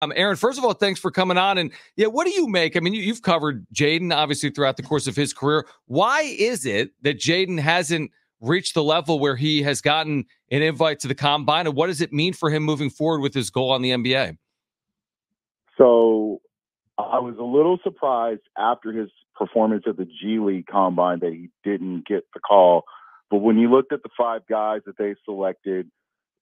Aaron, first of all, thanks for coming on. And yeah, what do you make? I mean, you've covered Jaedon obviously throughout the course of his career. Why is it that Jaedon hasn't reached the level where he has gotten an invite to the combine? And what does it mean for him moving forward with his goal on the NBA? So I was a little surprised after his performance at the G League combine that he didn't get the call. But when you looked at the 5 guys that they selected,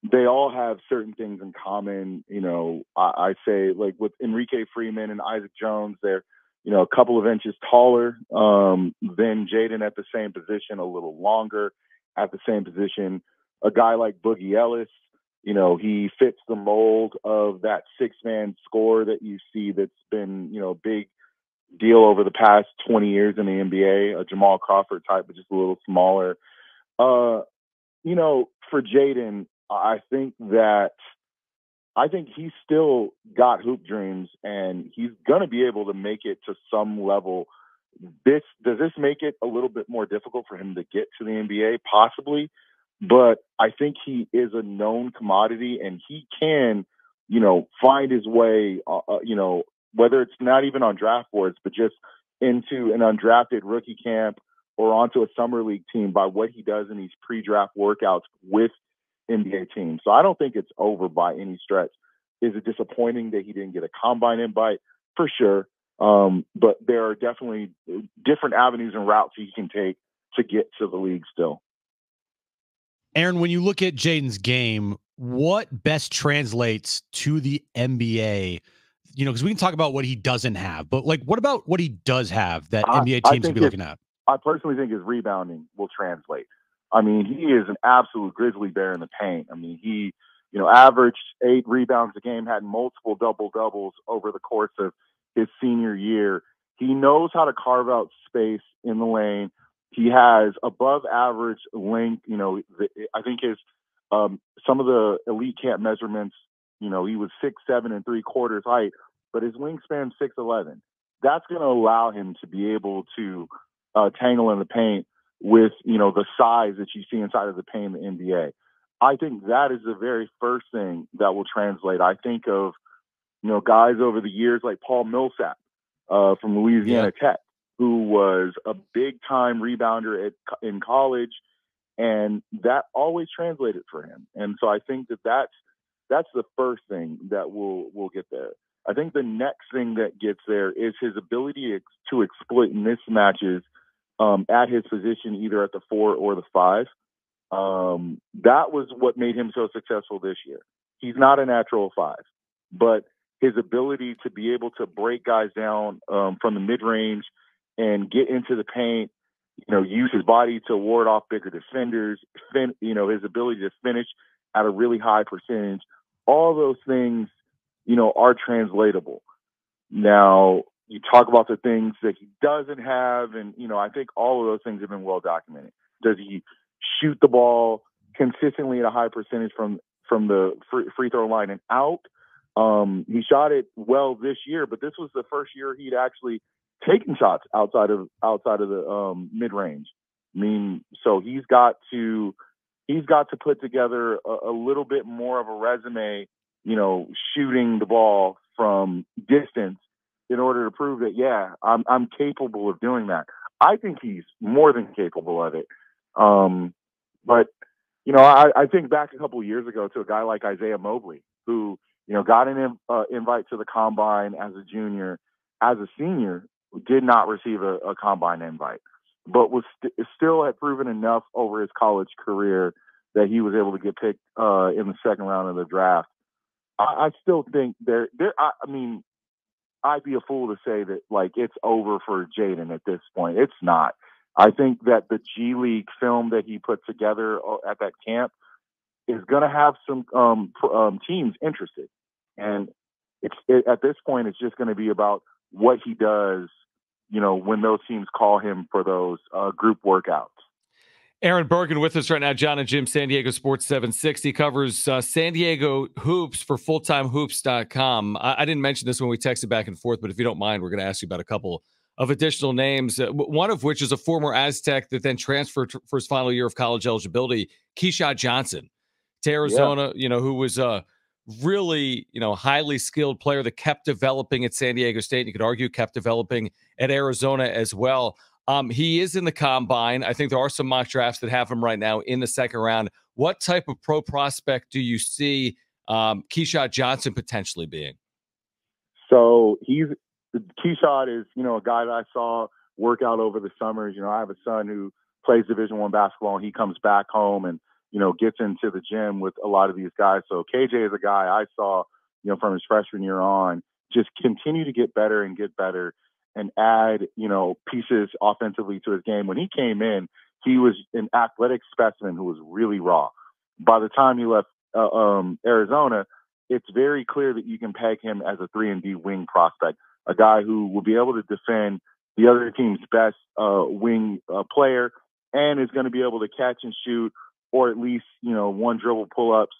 they all have certain things in common. You know, I say, like with Enrique Freeman and Isaac Jones, they're, you know, a couple of inches taller than Jaedon at the same position, a little longer at the same position. A guy like Boogie Ellis, you know, he fits the mold of that 6-man scorer that you see that's been, you know, big deal over the past 20 years in the NBA, a Jamal Crawford type, but just a little smaller. You know, for Jaedon, I think he's still got hoop dreams, and he's going to be able to make it to some level. Does this make it a little bit more difficult for him to get to the NBA? Possibly, but I think he is a known commodity, and he can, you know, find his way, you know, whether it's not even on draft boards, but just into an undrafted rookie camp or onto a summer league team by what he does in these pre-draft workouts with NBA teams. So I don't think it's over by any stretch. Is it disappointing that he didn't get a combine invite? For sure. But there are definitely different avenues and routes he can take to get to the league still. Aaron, when you look at Jaedon's game, what best translates to the NBA? You know, because we can talk about what he doesn't have, but like, what about what he does have that NBA teams would be looking at? I personally think his rebounding will translate. I mean, he is an absolute grizzly bear in the paint. I mean, he, you know, averaged 8 rebounds a game, had multiple double-doubles over the course of his senior year. He knows how to carve out space in the lane. He has above average length. You know, I think his some of the elite camp measurements, you know, he was 6'7" and 3/4 height, but his wingspan 6'11". That's going to allow him to be able to tangle in the paint with, you know, the size that you see inside of the paint in the NBA. I think that is the very first thing that will translate. I think of, you know, guys over the years like Paul Millsap from Louisiana Tech, who was a big-time rebounder in college, and that always translated for him. And so I think that's the first thing that will get there. I think the next thing that gets there is his ability to exploit mismatches at his position, either at the 4 or the 5. That was what made him so successful this year. He's not a natural 5, but his ability to be able to break guys down from the mid-range and get into the paint, you know, use his body to ward off bigger defenders, you know, his ability to finish at a really high percentage, all those things, you know, are translatable. Now, you talk about the things that he doesn't have, and, you know, I think all of those things have been well documented. Does he shoot the ball consistently at a high percentage from the free throw line and out? He shot it well this year, but this was the first year he'd actually taken shots outside of the mid range. I mean, so he's got to put together a little bit more of a resume, you know, shooting the ball from distance in order to prove that, yeah, I'm capable of doing that. I think he's more than capable of it. But, you know, I think back a couple of years ago to a guy like Isaiah Mobley, who, you know, got an invite to the combine as a junior. As a senior, did not receive a combine invite, but was still had proven enough over his college career that he was able to get picked in the second round of the draft. I still think I mean, I'd be a fool to say that, like, it's over for Jaedon at this point. It's not. I think that the G League film that he put together at that camp is going to have some teams interested. And at this point, it's just going to be about what he does, you know, when those teams call him for those group workouts. Aaron Burgin with us right now. John and Jim, San Diego Sports 760, covers San Diego hoops for fulltimehoops.com. I didn't mention this when we texted back and forth, but if you don't mind, we're going to ask you about a couple of additional names, one of which is a former Aztec that then transferred for his final year of college eligibility, Keyshawn Johnson to Arizona, you know, who was really, highly skilled player that kept developing at San Diego State. And you could argue kept developing at Arizona as well. He is in the combine. I think there are some mock drafts that have him right now in the second round. What type of pro prospect do you see Keshad Johnson potentially being? So Keshad is, a guy that I saw work out over the summers. I have a son who plays Division I basketball, and he comes back home and, gets into the gym with a lot of these guys. So KJ is a guy I saw, from his freshman year on, just continue to get better and add, pieces offensively to his game. When he came in, he was an athletic specimen who was really raw. By the time he left Arizona, it's very clear that you can peg him as a 3-and-D wing prospect, a guy who will be able to defend the other team's best wing player and is going to be able to catch and shoot, or at least, one dribble pull-ups,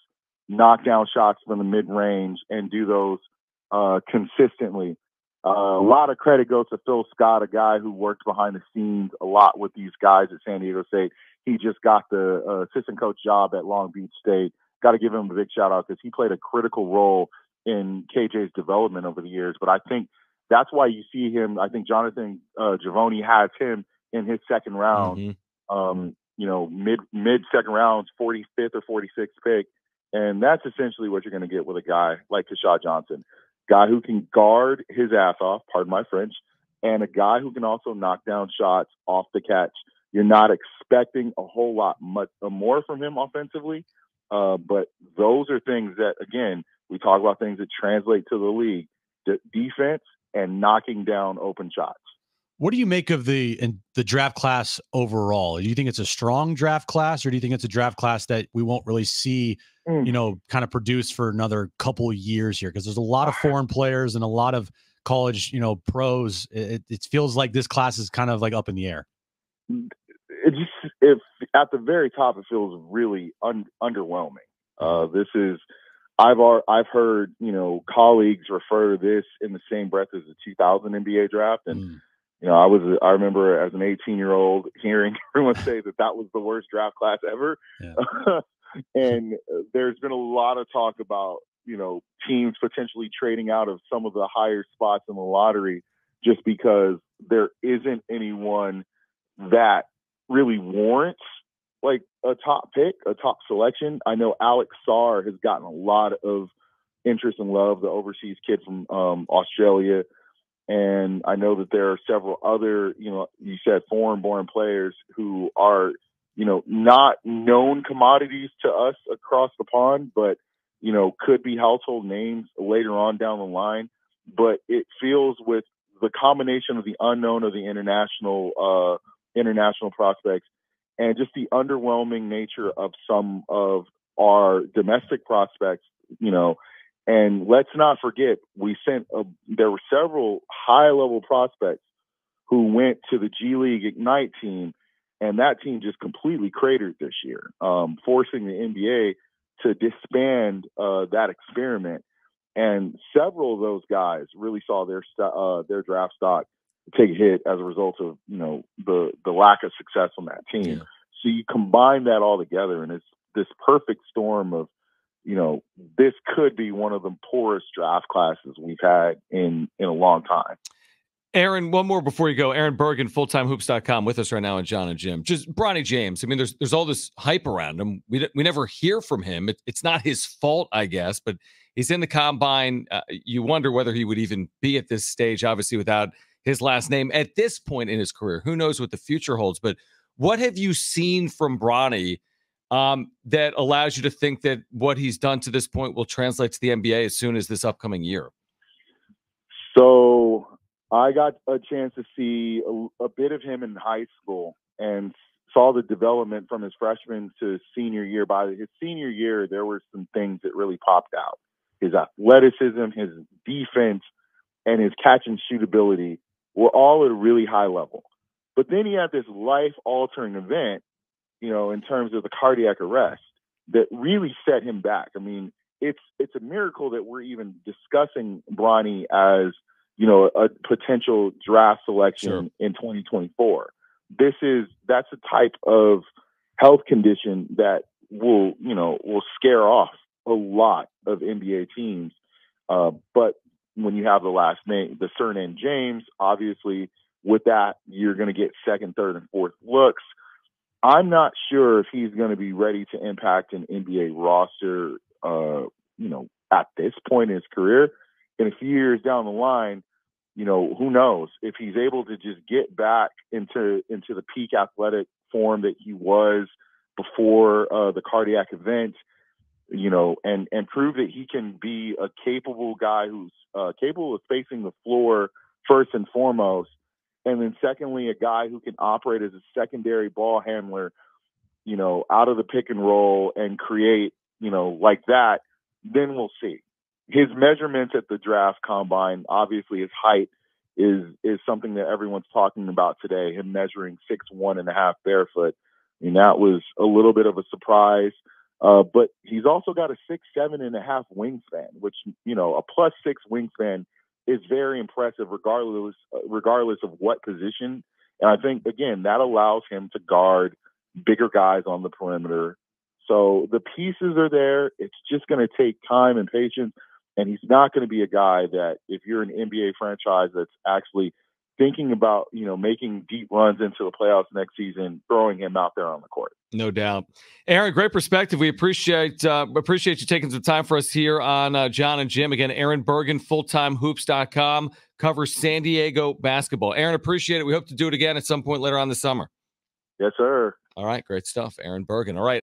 knock down shots from the mid-range, and do those consistently. A lot of credit goes to Phil Scott, a guy who worked behind the scenes a lot with these guys at San Diego State. He just got the assistant coach job at Long Beach State. Got to give him a big shout out because he played a critical role in KJ's development over the years. But I think that's why you see him. I think Jonathan Givony has him in his second round, mid second rounds, 45th or 46th pick. And that's essentially what you're going to get with a guy like Keshad Johnson, guy who can guard his ass off, pardon my French, and a guy who can also knock down shots off the catch. You're not expecting a whole lot much more from him offensively, but those are things that, again, we talk about things that translate to the league, defense and knocking down open shots. What do you make of the draft class overall? Do you think it's a strong draft class, or do you think it's a draft class that we won't really see, kind of produce for another couple of years here? Because there's a lot of foreign players and a lot of college, pros. It feels like this class is kind of like up in the air. If at the very top, it feels really underwhelming. This is, I've heard, colleagues refer to this in the same breath as the 2000 NBA draft. And, I remember as an 18-year-old hearing everyone say that was the worst draft class ever. Yeah. And there's been a lot of talk about, teams potentially trading out of some of the higher spots in the lottery just because there isn't anyone that really warrants like a top pick, a top selection. I know Alex Sarr has gotten a lot of interest and love, the overseas kid from Australia. And I know that there are several other, you said foreign-born players who are, not known commodities to us across the pond, but, could be household names later on down the line. But it feels with the combination of the unknown of the international prospects and just the underwhelming nature of some of our domestic prospects, and let's not forget, there were several high-level prospects who went to the G League Ignite team, and that team just completely cratered this year, forcing the NBA to disband that experiment. And several of those guys really saw their draft stock take a hit as a result of the lack of success on that team. Yeah. So you combine that all together, and it's this perfect storm of, this could be one of the poorest draft classes we've had in a long time. Aaron, one more before you go. Aaron Burgin, fulltimehoops.com, with us right now on John and Jim. Just Bronny James. I mean, there's all this hype around him. We never hear from him. It's not his fault, I guess, but he's in the combine. You wonder whether he would even be at this stage, obviously, without his last name at this point in his career. Who knows what the future holds? But what have you seen from Bronny that allows you to think that what he's done to this point will translate to the NBA as soon as this upcoming year? So I got a chance to see a bit of him in high school and saw the development from his freshman to senior year. By his senior year, there were some things that really popped out. His athleticism, his defense, and his catch and shoot ability were all at a really high level. But then he had this life-altering event, in terms of the cardiac arrest, that really set him back. I mean, it's a miracle that we're even discussing Bronny as, a potential draft selection in 2024. That's a type of health condition that will scare off a lot of NBA teams. But when you have the surname James, obviously with that, you're going to get second, third, and fourth looks. I'm not sure if he's going to be ready to impact an NBA roster, at this point in his career. In a few years down the line, who knows if he's able to just get back into the peak athletic form that he was before the cardiac event, and prove that he can be a capable guy who's capable of spacing the floor first and foremost. And then secondly, a guy who can operate as a secondary ball handler, out of the pick and roll and create, like that, then we'll see. His measurements at the draft combine, obviously his height is something that everyone's talking about today, him measuring 6'1.5" barefoot. I mean, that was a little bit of a surprise. But he's also got a 6'7.5" wingspan, which, a +6 wingspan is very impressive regardless of what position. And I think, again, that allows him to guard bigger guys on the perimeter. So the pieces are there. It's just going to take time and patience. And he's not going to be a guy that, if you're an NBA franchise that's actually thinking about, making deep runs into the playoffs next season, throwing him out there on the court. No doubt. Aaron, great perspective. We appreciate you taking some time for us here on John and Jim. Again, Aaron Burgin, fulltimehoops.com, covers San Diego basketball. Aaron, appreciate it. We hope to do it again at some point later on this summer. Yes, sir. All right, great stuff. Aaron Burgin. All right.